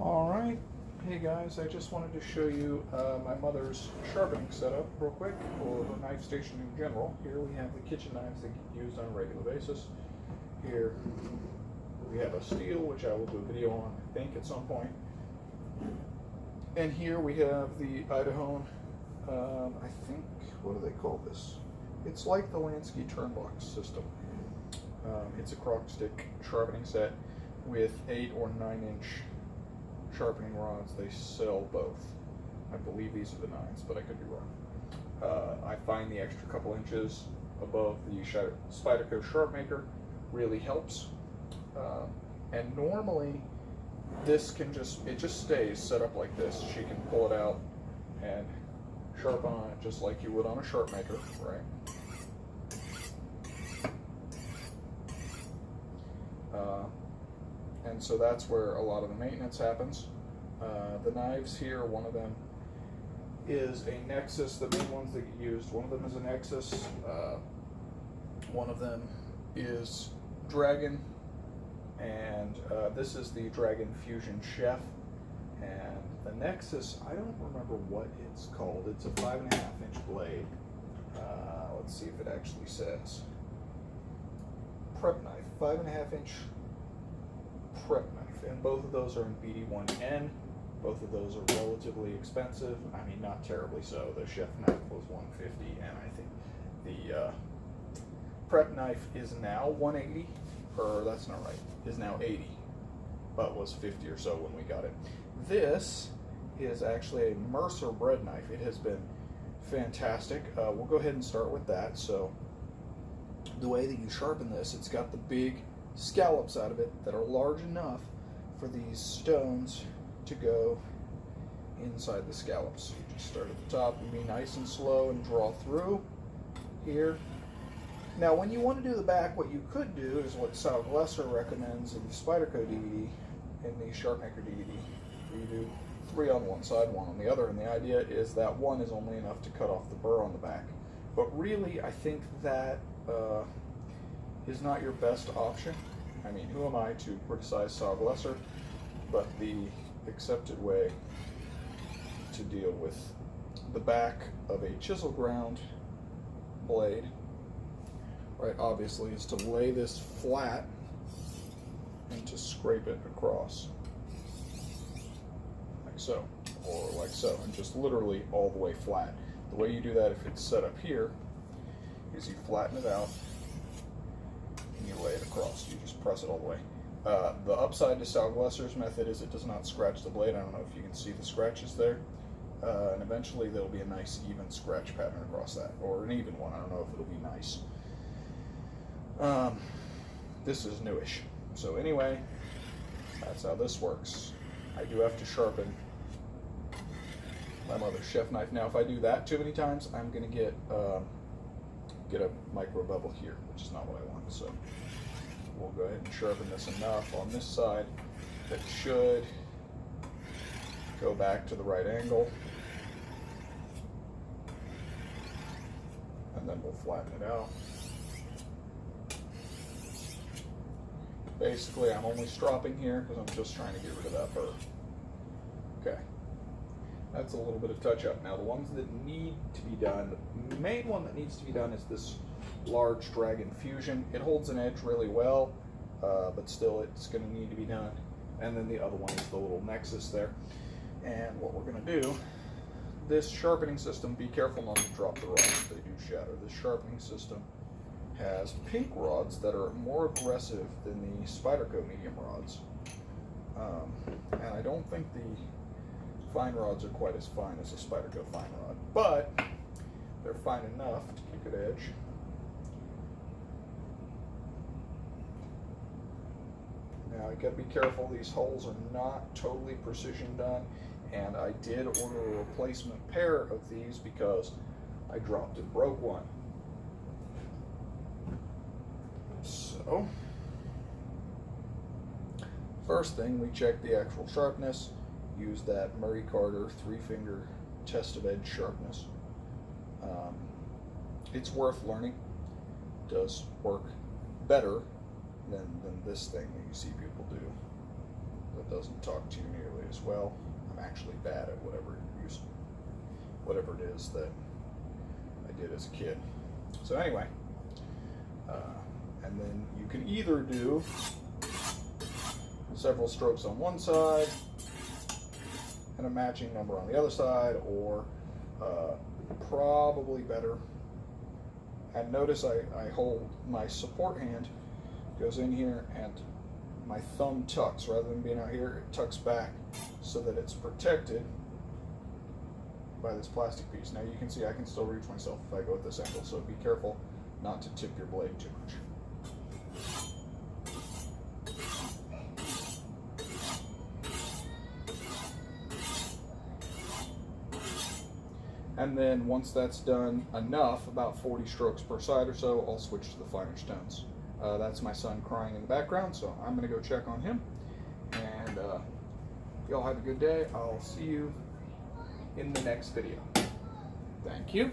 Alright, hey guys, I just wanted to show you my mother's sharpening setup real quick, or her knife station in general. Here we have the kitchen knives that get used on a regular basis. Here we have a steel, which I will do a video on, I think, at some point. And here we have the Idaho, I think, what do they call this? It's like the Lansky turnbox system. It's a crock stick sharpening set with 8 or 9 inch sharpening rods. They sell both. I believe these are the 9s, but I could be wrong. I find the extra couple inches above the Spyderco Sharpmaker really helps. And normally this can just stays set up like this. She can pull it out and sharpen on it just like you would on a Sharpmaker, right? And so that's where a lot of the maintenance happens. The knives here, one of them is a Nexus, the main ones that get used. One of them is a Nexus, one of them is Dragon, and this is the Dragon Fusion Chef. And the Nexus, I don't remember what it's called. It's a 5.5 inch blade. Let's see if it actually says. Prep knife, 5.5 inch prep knife, and both of those are in BD1N. Both of those are relatively expensive. I mean, not terribly so. The chef knife was $150, and I think the prep knife is now $180, or that's not right, is now $80, but was $50 or so when we got it. This is actually a Mercer bread knife. It has been fantastic. We'll go ahead and start with that. So the way that you sharpen this, it's got the big scallops out of it that are large enough for these stones to go inside the scallops. You just start at the top and be nice and slow and draw through here. Now when you want to do the back, what you could do is what Sal Glesser recommends in the Spyderco DVD and the Sharpmaker DVD. You do 3 on one side, 1 on the other, and the idea is that 1 is only enough to cut off the burr on the back. But really, I think that is not your best option. I mean, who am I to criticize Sal Glesser? But the accepted way to deal with the back of a chisel ground blade, right, obviously, is to lay this flat and to scrape it across, like so, or like so, and just literally all the way flat. The way you do that if it's set up here is you flatten it out and you lay it across. You just press it all the way. The upside to Sal Glesser's method is it does not scratch the blade. I don't know if you can see the scratches there. And eventually there'll be a nice even scratch pattern across that, or an even one. I don't know if it'll be nice. This is newish. So anyway, that's how this works. I do have to sharpen my mother's chef knife. Now if I do that too many times, I'm going to get a micro bevel here, which is not what I want. So we'll go ahead and sharpen this enough on this side that should go back to the right angle, and then we'll flatten it out. Basically, I'm only stropping here because I'm just trying to get rid of that burr. Okay, that's a little bit of touch-up. Now, the ones that need to be done, the main one that needs to be done is this large Dragon Fusion. It holds an edge really well, but still it's going to need to be done. And then the other one is the little Nexus there. And what we're going to do, this sharpening system, be careful not to drop the rods, they do shatter. This sharpening system has pink rods that are more aggressive than the Spyderco medium rods. And I don't think the fine rods are quite as fine as the Spyderco fine rod, but they're fine enough to keep it edge. Now, you gotta be careful, these holes are not totally precision done, and I did order a replacement pair of these because I dropped and broke one. So, first thing, we check the actual sharpness, use that Murray Carter 3-finger test of edge sharpness. It's worth learning. It does work better than this thing that you see people do. it doesn't talk to you nearly as well. I'm actually bad at whatever it is that I did as a kid. So anyway, and then you can either do several strokes on one side and a matching number on the other side, or probably better. And notice I hold my support hand, goes in here, and my thumb tucks. Rather than being out here, it tucks back so that it's protected by this plastic piece. Now you can see I can still reach myself if I go at this angle, so be careful not to tip your blade too much. And then once that's done enough, about 40 strokes per side or so, I'll switch to the finer stones. That's my son crying in the background, so I'm going to go check on him. And y'all have a good day. I'll see you in the next video. Thank you.